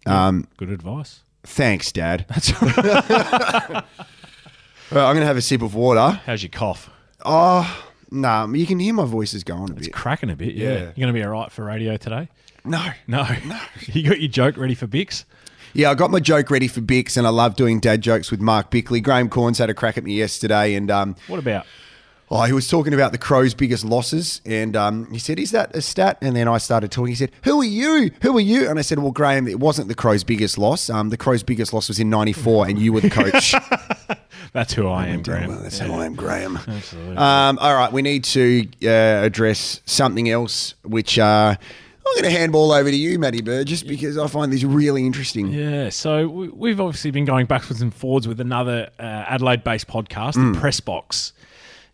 Speaker 2: Good advice.
Speaker 3: Thanks, Dad.
Speaker 2: That's all right.
Speaker 3: All right, I'm going to have a sip of water.
Speaker 2: How's your cough?
Speaker 3: Oh, no, you can hear my voice is going a bit.
Speaker 2: It's cracking a bit, yeah. You're going to be all right for radio today?
Speaker 3: No.
Speaker 2: You got your joke ready for Bix?
Speaker 3: Yeah, I got my joke ready for Bix, and I love doing dad jokes with Mark Bickley. Graham Corns had a crack at me yesterday, and
Speaker 2: what about?
Speaker 3: Oh, he was talking about the Crows' biggest losses, and he said, "Is that a stat?" And then I started talking. He said, "Who are you? Who are you?" And I said, "Well, Graham, it wasn't the Crows' biggest loss. The Crows' biggest loss was in '94, and you were the coach."
Speaker 2: That's who I am, Graham.
Speaker 3: Well, that's how I am, Graham.
Speaker 2: Absolutely.
Speaker 3: All right, we need to address something else, which I'm going to handball over to you, Matty Burgess, because I find this really interesting.
Speaker 2: Yeah, so we've obviously been going backwards and forwards with another Adelaide-based podcast, The Press Box.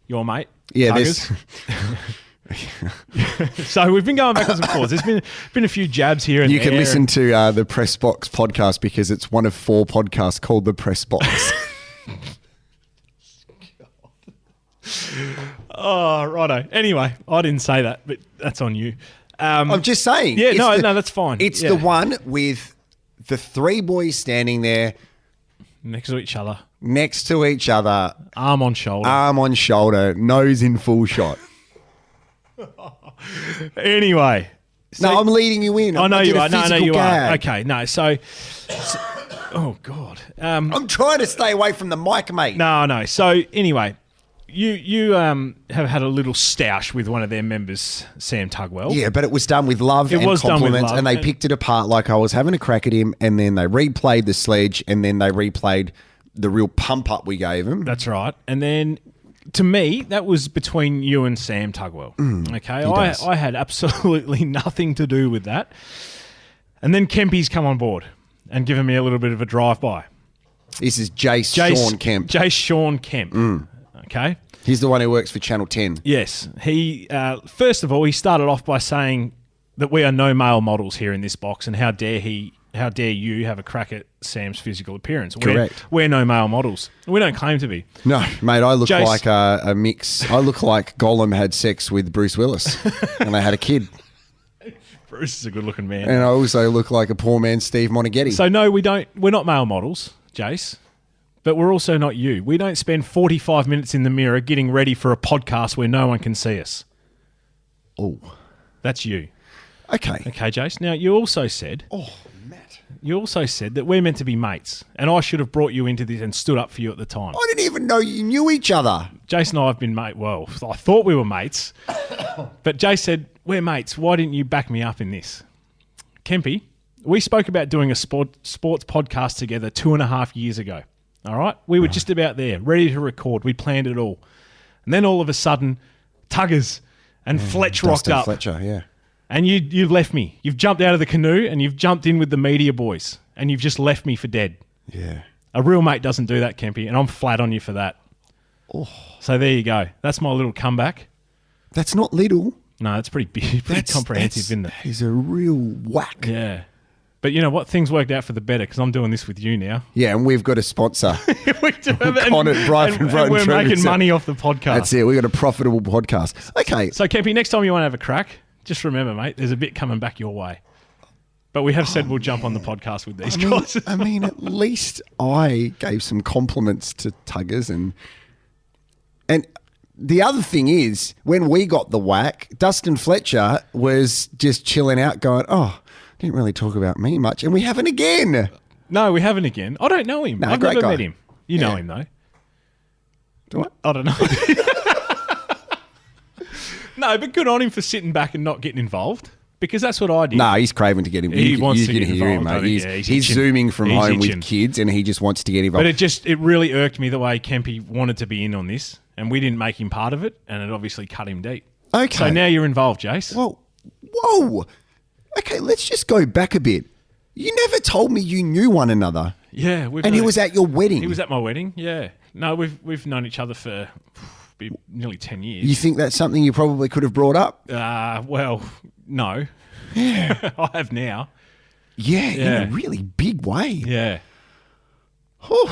Speaker 2: Your mate,
Speaker 3: yeah,
Speaker 2: Tuggers. So we've been going backwards and forwards. There's been a few jabs here and
Speaker 3: there. You
Speaker 2: there.
Speaker 3: can listen to the Press Box podcast because it's one of 4 podcasts called The Press Box.
Speaker 2: Oh, righto. Anyway, I didn't say that, but that's on you.
Speaker 3: I'm just saying.
Speaker 2: Yeah, no, that's fine.
Speaker 3: It's the one with the 3 boys standing there
Speaker 2: next to each other.
Speaker 3: Arm on shoulder, nose in full shot.
Speaker 2: Anyway.
Speaker 3: No, I'm leading you in.
Speaker 2: I know you are. No, you
Speaker 3: gag.
Speaker 2: are. Okay, no, so oh, God.
Speaker 3: I'm trying to stay away from the mic, mate.
Speaker 2: No. So, anyway, You have had a little stoush with one of their members, Sam Tugwell.
Speaker 3: Yeah, but it was done with love and compliments, and they picked it apart like I was having a crack at him, and then they replayed the sledge, and then they replayed the real pump up we gave him.
Speaker 2: That's right. And then, to me, that was between you and Sam Tugwell. Okay, I had absolutely nothing to do with that. And then Kempy's come on board and given me a little bit of a drive-by.
Speaker 3: This is Jace Sean Kemp.
Speaker 2: Jace Sean Kemp. Okay.
Speaker 3: He's the one who works for Channel 10.
Speaker 2: Yes. He first of all, he started off by saying that we are no male models here in this box, and how dare you have a crack at Sam's physical appearance?
Speaker 3: Correct.
Speaker 2: We're no male models. We don't claim to be.
Speaker 3: No, mate, I look
Speaker 2: Jace-
Speaker 3: like a mix. I look like Gollum had sex with Bruce Willis and they had a kid.
Speaker 2: Bruce is a good-looking man.
Speaker 3: And I also look like a poor man Steve Monaghetti.
Speaker 2: So no, we don't. We're not male models, Jace. But we're also not you. We don't spend 45 minutes in the mirror getting ready for a podcast where no one can see us.
Speaker 3: Oh.
Speaker 2: That's you.
Speaker 3: Okay.
Speaker 2: Okay, Jace. Now, you also said...
Speaker 3: Oh, Matt.
Speaker 2: You also said that we're meant to be mates, and I should have brought you into this and stood up for you at the time.
Speaker 3: I didn't even know you knew each other.
Speaker 2: Jace and I have been Well, I thought we were mates. But Jace said, we're mates. Why didn't you back me up in this? Kempy, we spoke about doing a sports podcast together 2.5 years ago. All right? We were just about there, ready to record. We planned it all. And then all of a sudden, Tuggers and Fletch rocked
Speaker 3: Dustin
Speaker 2: up.
Speaker 3: Fletcher, yeah.
Speaker 2: And you left me. You've jumped out of the canoe and you've jumped in with the media boys. And you've just left me for dead.
Speaker 3: Yeah.
Speaker 2: A real mate doesn't do that, Kempy. And I'm flat on you for that.
Speaker 3: Oh.
Speaker 2: So there you go. That's my little comeback.
Speaker 3: That's not little.
Speaker 2: No, it's pretty big, pretty comprehensive, isn't it?
Speaker 3: He's a real whack.
Speaker 2: Yeah. But you know what? Things worked out for the better because I'm doing this with you now.
Speaker 3: Yeah, and we've got a sponsor.
Speaker 2: We do.
Speaker 3: and
Speaker 2: we're making money off the podcast.
Speaker 3: That's it. We've got a profitable podcast. Okay.
Speaker 2: So, Kempy, next time you want to have a crack, just remember, mate, there's a bit coming back your way. But we have said we'll jump on the podcast with these guys.
Speaker 3: I mean, at least I gave some compliments to Tuggers and the other thing is, when we got the whack, Dustin Fletcher was just chilling out going, didn't really talk about me much. And we haven't again.
Speaker 2: No, we haven't again. I don't know him.
Speaker 3: No,
Speaker 2: I've
Speaker 3: great
Speaker 2: never
Speaker 3: guy.
Speaker 2: met him. You know him, though.
Speaker 3: Do what?
Speaker 2: I don't know. No, but good on him for sitting back and not getting involved. Because that's what I did.
Speaker 3: No, he's craving to get him.
Speaker 2: He wants to get
Speaker 3: hear him,
Speaker 2: involved,
Speaker 3: mate.
Speaker 2: don't he?
Speaker 3: He's
Speaker 2: itching.
Speaker 3: zooming from
Speaker 2: He's
Speaker 3: home
Speaker 2: itching.
Speaker 3: with kids and he just wants to get involved.
Speaker 2: But it really irked me the way Kempy wanted to be in on this. And we didn't make him part of it. And it obviously cut him deep.
Speaker 3: Okay.
Speaker 2: So now you're involved, Jace.
Speaker 3: Well, whoa. Okay, let's just go back a bit. You never told me you knew one another.
Speaker 2: Yeah.
Speaker 3: And he was at your wedding.
Speaker 2: He was at my wedding, yeah. No, we've known each other for nearly 10 years.
Speaker 3: You think that's something you probably could have brought up?
Speaker 2: Well, no.
Speaker 3: Yeah.
Speaker 2: I have now.
Speaker 3: Yeah,
Speaker 2: Yeah.
Speaker 3: in a really big way.
Speaker 2: Yeah.
Speaker 3: Whew.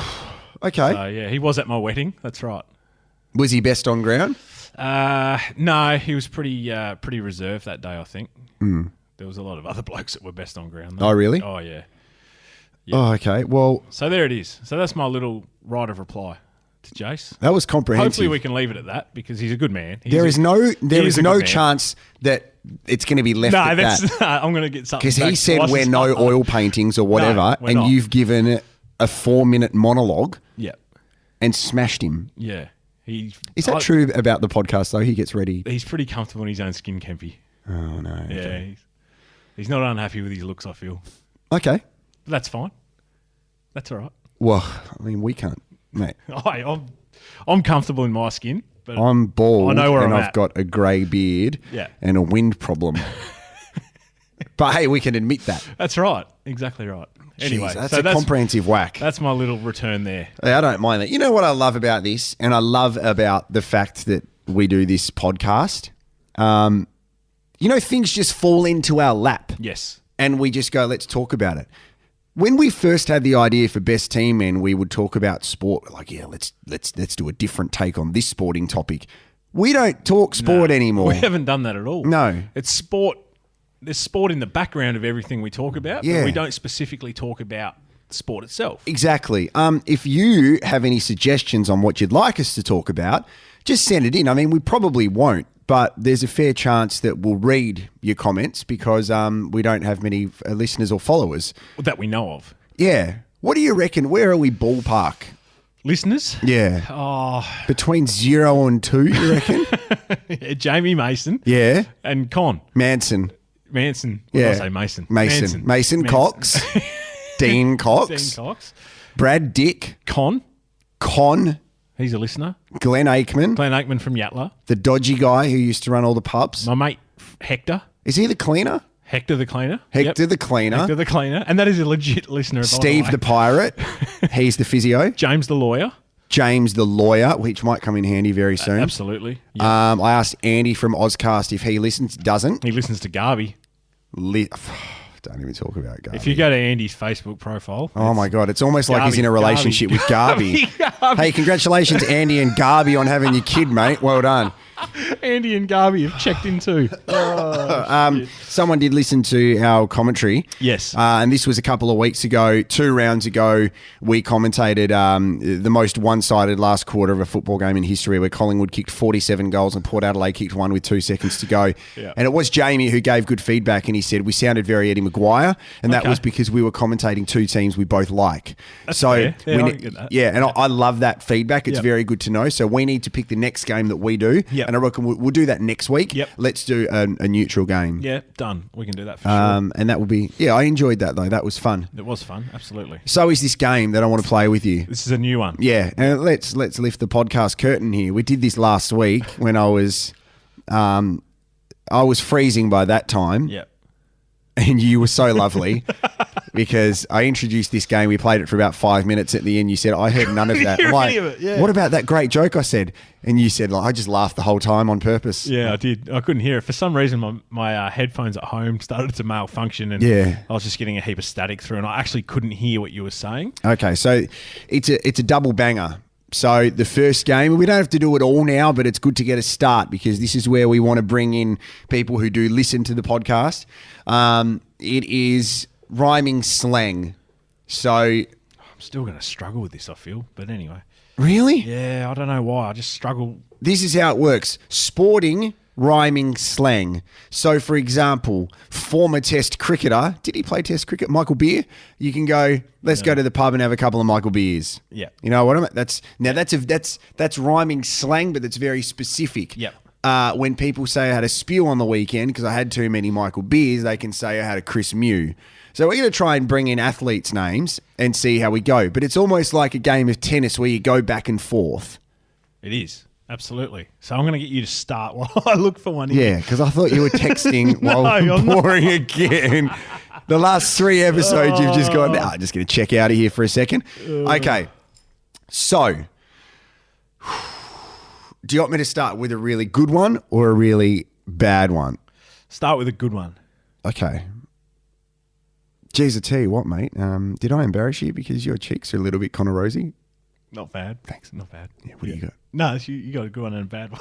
Speaker 3: Okay.
Speaker 2: So, yeah, he was at my wedding. That's right.
Speaker 3: Was he best on ground?
Speaker 2: No, he was pretty reserved that day, I think.
Speaker 3: Mm.
Speaker 2: There was a lot of other blokes that were best on ground, though.
Speaker 3: Oh, really?
Speaker 2: Oh, yeah.
Speaker 3: Oh, okay. Well,
Speaker 2: So there it is. So that's my little right of reply to Jace.
Speaker 3: that was comprehensive.
Speaker 2: Hopefully we can leave it at that because he's a good man.
Speaker 3: There is no
Speaker 2: a good man.
Speaker 3: chance that it's going to be left
Speaker 2: No,
Speaker 3: at that.
Speaker 2: I'm going to get something
Speaker 3: Because
Speaker 2: back.
Speaker 3: he said
Speaker 2: Twice
Speaker 3: we're
Speaker 2: as
Speaker 3: no
Speaker 2: hard.
Speaker 3: oil paintings or whatever,
Speaker 2: we're
Speaker 3: and
Speaker 2: not.
Speaker 3: you've given it a 4-minute monologue
Speaker 2: Yeah.
Speaker 3: and smashed him.
Speaker 2: Yeah.
Speaker 3: Is that true about the podcast, though? He gets ready.
Speaker 2: He's pretty comfortable in his own skin, Kempy.
Speaker 3: Oh, no.
Speaker 2: Yeah.
Speaker 3: Okay.
Speaker 2: He's not unhappy with his looks, I feel.
Speaker 3: Okay.
Speaker 2: But that's fine. That's all right.
Speaker 3: Well, I mean, we can't, mate.
Speaker 2: I'm comfortable in my skin. But
Speaker 3: I'm bald
Speaker 2: I know where
Speaker 3: and
Speaker 2: I'm
Speaker 3: I've
Speaker 2: at.
Speaker 3: got a grey beard
Speaker 2: Yeah.
Speaker 3: and a wind problem. But hey, we can admit that.
Speaker 2: That's right. Exactly right. Anyway,
Speaker 3: Jeez, that's
Speaker 2: so
Speaker 3: a comprehensive whack.
Speaker 2: That's my little return there.
Speaker 3: Hey, I don't mind that. You know what I love about this? And I love about the fact that we do this podcast? Things just fall into our lap.
Speaker 2: Yes.
Speaker 3: And we just go, let's talk about it. When we first had the idea for Best Team Men, we would talk about sport. We're like, yeah, let's do a different take on this sporting topic. We don't talk sport anymore.
Speaker 2: We haven't done that at all.
Speaker 3: No.
Speaker 2: It's sport. There's sport in the background of everything we talk about,
Speaker 3: Yeah.
Speaker 2: but we don't specifically talk about sport itself.
Speaker 3: Exactly. If you have any suggestions on what you'd like us to talk about, just send it in. I mean, we probably won't, but there's a fair chance that we'll read your comments because we don't have many listeners or followers.
Speaker 2: That we know of.
Speaker 3: Yeah. What do you reckon? Where are we ballpark
Speaker 2: listeners.
Speaker 3: Yeah.
Speaker 2: Oh,
Speaker 3: Between 0 and 2, you reckon?
Speaker 2: Jamie Mason.
Speaker 3: Yeah.
Speaker 2: And Con.
Speaker 3: Manson.
Speaker 2: What
Speaker 3: Yeah.
Speaker 2: did I say? Mason.
Speaker 3: Mason Cox. Dean Cox.
Speaker 2: Dean Cox.
Speaker 3: Brad Dick.
Speaker 2: Con. He's a listener.
Speaker 3: Glenn Aikman.
Speaker 2: Glenn Aikman from Yatla.
Speaker 3: The dodgy guy who used to run all the pubs.
Speaker 2: My mate Hector.
Speaker 3: Is he the cleaner?
Speaker 2: Hector the cleaner.
Speaker 3: Hector the cleaner.
Speaker 2: Hector the cleaner. And that is a legit listener.
Speaker 3: Steve
Speaker 2: by
Speaker 3: the pirate. He's the physio.
Speaker 2: James the lawyer.
Speaker 3: James the lawyer, which might come in handy very soon.
Speaker 2: Absolutely. Yep.
Speaker 3: I asked Andy from Ozcast if he listens. Doesn't.
Speaker 2: He listens to Garvey.
Speaker 3: Don't even talk about Garvey.
Speaker 2: If you go to Andy's Facebook profile.
Speaker 3: Oh my God, it's almost like he's in a
Speaker 2: Garvey.
Speaker 3: relationship with Garvey. Hey, congratulations, Andy and Garvey, on having your kid, mate. Well done.
Speaker 2: Andy and Garvey have checked in too.
Speaker 3: Someone did listen to our commentary.
Speaker 2: Yes.
Speaker 3: And this was a couple of weeks ago, 2 rounds ago. We commentated the most one-sided last quarter of a football game in history, where Collingwood kicked 47 goals and Port Adelaide kicked 1 with 2 seconds to go.
Speaker 2: Yeah.
Speaker 3: And it was Jamie who gave good feedback, and he said we sounded very Eddie Maguire, and that
Speaker 2: Okay.
Speaker 3: was because we were commentating 2 teams we both like.
Speaker 2: That's
Speaker 3: so
Speaker 2: fair. Yeah,
Speaker 3: we
Speaker 2: I
Speaker 3: ne-
Speaker 2: get that.
Speaker 3: yeah, and I love that feedback. It's
Speaker 2: Yep.
Speaker 3: very good to know. So we need to pick the next game that we do,
Speaker 2: Yep.
Speaker 3: and I reckon we'll do that next week.
Speaker 2: Yep.
Speaker 3: Let's do a neutral game.
Speaker 2: Yeah, done. We can do that for sure.
Speaker 3: And that will be, I enjoyed that though. That was fun.
Speaker 2: It was fun. Absolutely.
Speaker 3: So is this game that I want to play with you.
Speaker 2: This is a new one.
Speaker 3: Yeah, and let's lift the podcast curtain here. We did this last week when I was freezing by that time,
Speaker 2: Yeah.
Speaker 3: and you were so lovely because I introduced this game. We played it for about 5 minutes. At the end, you said, "I heard none of that."
Speaker 2: hear
Speaker 3: I'm like,
Speaker 2: any of it, yeah.
Speaker 3: What about that great joke I said? And you said, "I just laughed the whole time on purpose."
Speaker 2: Yeah, I did. I couldn't hear it. For some reason, my headphones at home started to malfunction, and
Speaker 3: Yeah.
Speaker 2: I was just getting a heap of static through, and I actually couldn't hear what you were saying.
Speaker 3: Okay, so it's a double banger. So the first game, we don't have to do it all now, but it's good to get a start because this is where we want to bring in people who do listen to the podcast. It is rhyming slang. So
Speaker 2: I'm still going to struggle with this, I feel. But anyway.
Speaker 3: really,
Speaker 2: Yeah, I don't know why. I just struggle.
Speaker 3: this is how it works: sporting rhyming slang. So, for example, former Test cricketer, did he play Test cricket? Michael Beer. You can go. Let's go to the pub and have a couple of Michael Beers.
Speaker 2: Yeah.
Speaker 3: You know what I mean? That's rhyming slang, but that's very specific.
Speaker 2: Yep.
Speaker 3: When people say I had a spew on the weekend because I had too many Michael Beers, they can say I had a Chris Mew. So we're going to try and bring in athletes' names and see how we go. But it's almost like a game of tennis where you go back and forth.
Speaker 2: It is. Absolutely. So I'm going to get you to start while I look for one.
Speaker 3: Yeah, because I thought you were texting while
Speaker 2: I'm not.
Speaker 3: boring again. The last 3 episodes, you've just gone, I'm just going to check out of here for a second. Okay. So, do you want me to start with a really good one or a really bad one?
Speaker 2: Start with a good one.
Speaker 3: Okay. Geez, I tell you what, mate. Did I embarrass you because your cheeks are a little bit kind of rosy?
Speaker 2: Not bad. Thanks. Not bad.
Speaker 3: Yeah, what do you got?
Speaker 2: No, you got a good one and a bad one.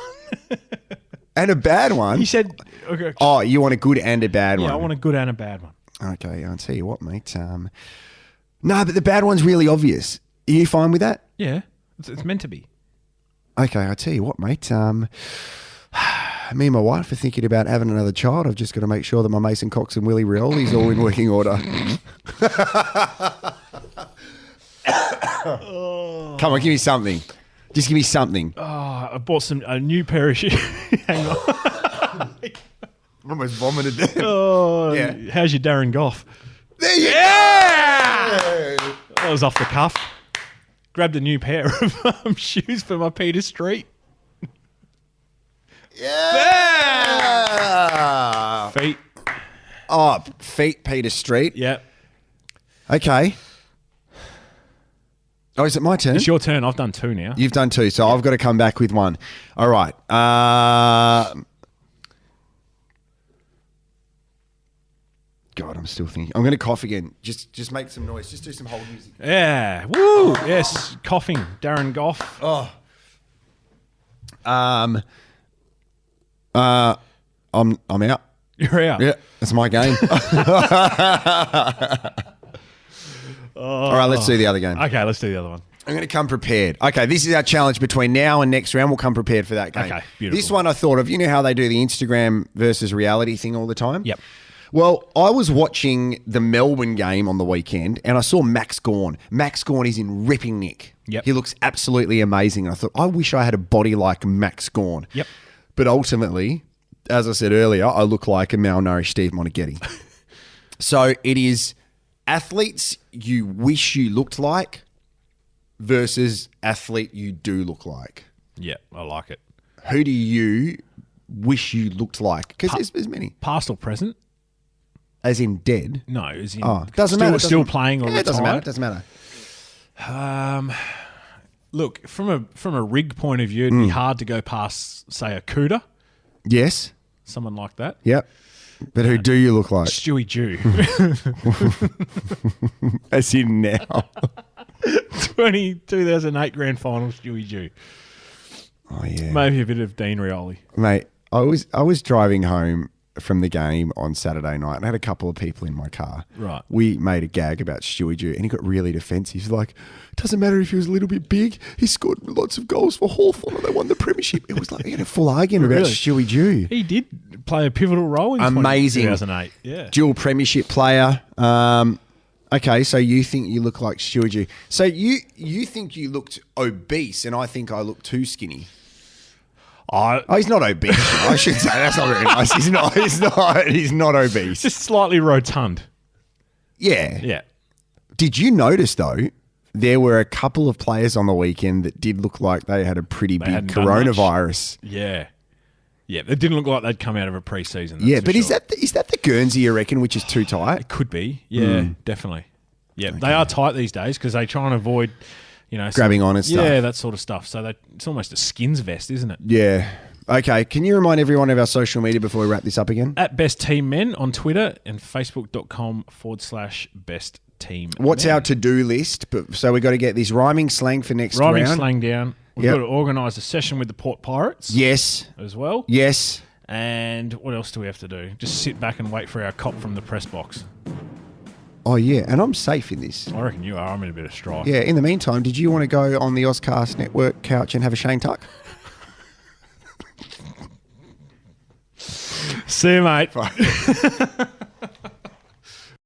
Speaker 3: And a bad one?
Speaker 2: You said... Okay.
Speaker 3: Oh, you want a good and a bad one?
Speaker 2: Yeah, I want a good and a bad one.
Speaker 3: Okay, I'll tell you what, mate. No, but the bad one's really obvious. Are you fine with that?
Speaker 2: Yeah, it's meant to be.
Speaker 3: Okay, I'll tell you what, mate. Me and my wife are thinking about having another child. I've just got to make sure that my Mason Cox and Willie Rioli's all in working order. Come on, give me something. Just give me something.
Speaker 2: Oh, I bought a new pair of shoes. Hang on.
Speaker 3: I almost vomited there.
Speaker 2: Oh,
Speaker 3: Yeah.
Speaker 2: How's your Darren Goff?
Speaker 3: There you go.
Speaker 2: That was off the cuff. Grabbed a new pair of shoes for my Peter Street.
Speaker 3: Yeah.
Speaker 2: Feet.
Speaker 3: Oh, feet, Peter Street.
Speaker 2: Yeah.
Speaker 3: Okay. Oh, is it my turn?
Speaker 2: It's your turn. I've done 2 now.
Speaker 3: You've done 2, so I've got to come back with 1. All right. God, I'm still thinking. I'm going to cough again. Just make some noise. Just do some hold music.
Speaker 2: Yeah. Woo. Yes. Coughing. Darren Goff.
Speaker 3: Oh. I'm out.
Speaker 2: You're out.
Speaker 3: Yeah, that's my game. All right, let's do the other game.
Speaker 2: Okay, let's do the other one.
Speaker 3: I'm going to come prepared. Okay, this is our challenge between now and next round. We'll come prepared for that game.
Speaker 2: Okay, beautiful.
Speaker 3: This one I thought of. You know how they do the Instagram versus reality thing all the time?
Speaker 2: Yep.
Speaker 3: Well, I was watching the Melbourne game on the weekend and I saw Max Gawn. Max Gawn is in ripping nick.
Speaker 2: Yep.
Speaker 3: He looks absolutely amazing. And I thought, I wish I had a body like Max Gawn.
Speaker 2: Yep.
Speaker 3: But ultimately, as I said earlier, I look like a malnourished Steve Monteghetti. So it is athletes you wish you looked like versus athlete you do look like.
Speaker 2: Yeah, I like it.
Speaker 3: Who do you wish you looked like? Because there's many.
Speaker 2: Past or present?
Speaker 3: As in dead?
Speaker 2: No, as in
Speaker 3: doesn't matter.
Speaker 2: Still playing or
Speaker 3: Yeah, it
Speaker 2: retired?
Speaker 3: doesn't matter.
Speaker 2: Look, from a rig point of view, it'd be hard to go past, say, a Cooter,
Speaker 3: Yes.
Speaker 2: someone like that.
Speaker 3: Yep. But who do you look like?
Speaker 2: Stewie Jew.
Speaker 3: As in now.
Speaker 2: 2008 grand final, Stewie Jew.
Speaker 3: Oh, yeah.
Speaker 2: Maybe a bit of Dean Rioli.
Speaker 3: Mate, I was driving home from the game on Saturday night and I had a couple of people in my car.
Speaker 2: Right.
Speaker 3: We made a gag about Stewie Jew and he got really defensive. He's like, doesn't matter if he was a little bit big. He scored lots of goals for Hawthorn and they won the premiership. It was like, he had a full argument about
Speaker 2: Really?
Speaker 3: Stewie Jew.
Speaker 2: He did play a pivotal role in
Speaker 3: Amazing.
Speaker 2: 2008. Yeah.
Speaker 3: Dual premiership player. Okay, so you think you look like Stewie Jew. So you think you looked obese and I think I look too skinny. Oh, he's not obese. I should say that's not very nice. He's not obese.
Speaker 2: Just slightly rotund.
Speaker 3: Yeah.
Speaker 2: Yeah.
Speaker 3: Did you notice though? There were a couple of players on the weekend that did look like they had a pretty big
Speaker 2: hadn't done
Speaker 3: coronavirus.
Speaker 2: Yeah. Yeah. It didn't look like they'd come out of a pre-season. that's
Speaker 3: Yeah,
Speaker 2: for
Speaker 3: but
Speaker 2: sure.
Speaker 3: is that the Guernsey you reckon, which is too tight?
Speaker 2: It could be. Yeah, definitely. Yeah, they are tight these days because they try and avoid,
Speaker 3: Grabbing on and stuff.
Speaker 2: Yeah, that sort of stuff. So it's almost a skins vest, isn't it?
Speaker 3: Yeah. Okay. Can you remind everyone of our social media before we wrap this up again?
Speaker 2: At Best Team Men on Twitter and Facebook.com/Best Team.
Speaker 3: What's
Speaker 2: Men.
Speaker 3: our to-do list? So we've got to get this rhyming slang for next
Speaker 2: Rhyming
Speaker 3: round.
Speaker 2: slang down. We've
Speaker 3: Yep.
Speaker 2: got to organise a session with the Port Pirates
Speaker 3: Yes.
Speaker 2: as well.
Speaker 3: Yes.
Speaker 2: And what else do we have to do? Just sit back and wait for our cop from the press box.
Speaker 3: Oh, yeah. And I'm safe in this.
Speaker 2: I reckon you are. I'm in a bit of strife.
Speaker 3: Yeah. In the meantime, did you want to go on the Ozcast Network couch and have a Shane Tuck?
Speaker 2: See you, mate.